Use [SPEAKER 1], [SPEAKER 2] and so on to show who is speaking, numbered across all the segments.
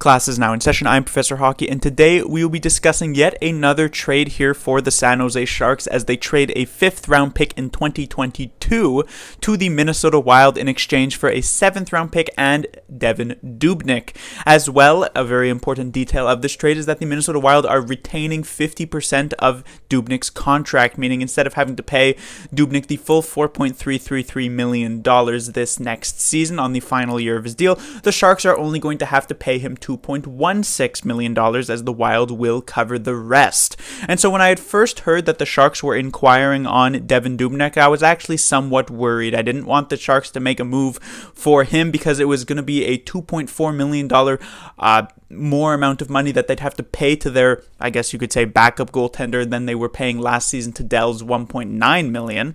[SPEAKER 1] Class is now in session. I'm Professor Hockey, and today we will be discussing yet another trade here for the San Jose Sharks as they trade a 5th-round pick in 2022 to the Minnesota Wild in exchange for a 7th-round pick and Devan Dubnyk. As well, a very important detail of this trade is that the Minnesota Wild are retaining 50% of Dubnyk's contract, meaning instead of having to pay Dubnyk the full $4.333 million this next season on the final year of his deal, the Sharks are only going to have to pay him $2.16 million as the Wild will cover the rest. And so when I had first heard that the Sharks were inquiring on Devan Dubnyk, I was actually somewhat worried. I didn't want the Sharks to make a move for him because it was going to be a $2.4 million more amount of money that they'd have to pay to their, I guess you could say, backup goaltender than they were paying last season to Dell's $1.9 million,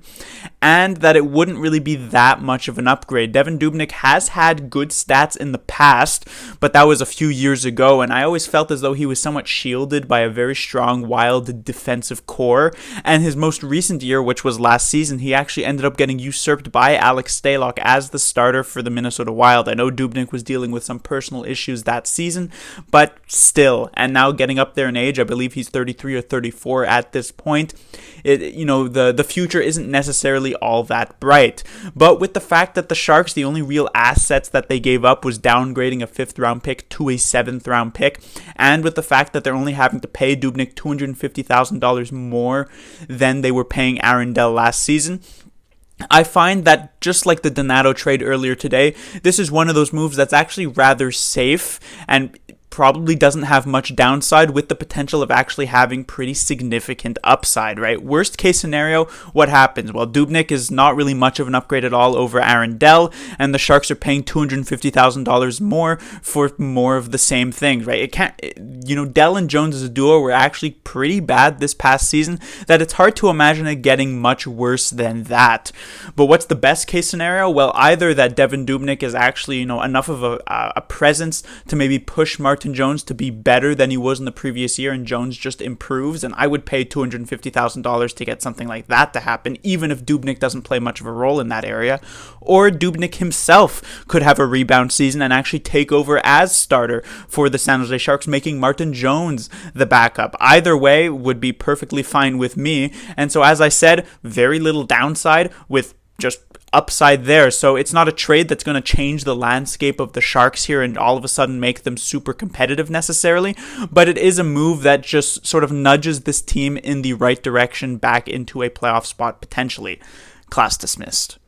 [SPEAKER 1] and that it wouldn't really be that much of an upgrade. Devan Dubnyk has had good stats in the past, but that was a few years ago, and I always felt as though he was somewhat shielded by a very strong Wild defensive core, and his most recent year, which was last season, he actually ended up getting usurped by Alex Stalock as the starter for the Minnesota Wild. I know Dubnyk was dealing with some personal issues that season, but still, and now getting up there in age, I believe he's 33 or 34 at this point, the future isn't necessarily all that bright. But with the fact that the Sharks, the only real assets that they gave up was downgrading a 5th-round pick to a 7th-round pick, and with the fact that they're only having to pay Dubnyk $250,000 more than they were paying Aaron Dell last season, I find that just like the Donato trade earlier today, this is one of those moves that's actually rather safe and probably doesn't have much downside with the potential of actually having pretty significant upside, right? Worst case scenario, what happens? Well, Dubnyk is not really much of an upgrade at all over Aaron Dell, and the Sharks are paying $250,000 more for more of the same things, right? Dell and Jones as a duo were actually pretty bad this past season that it's hard to imagine it getting much worse than that. But what's the best case scenario? Well, either that Devan Dubnyk is actually, enough of a presence to maybe push Martin Jones to be better than he was in the previous year, and Jones just improves, and I would pay $250,000 to get something like that to happen, even if Dubnyk doesn't play much of a role in that area. Or Dubnyk himself could have a rebound season and actually take over as starter for the San Jose Sharks, making Martin Jones the backup. Either way would be perfectly fine with me, and so as I said, very little downside with just upside there. So it's not a trade that's going to change the landscape of the Sharks here and all of a sudden make them super competitive necessarily, but it is a move that just sort of nudges this team in the right direction back into a playoff spot potentially. Class dismissed.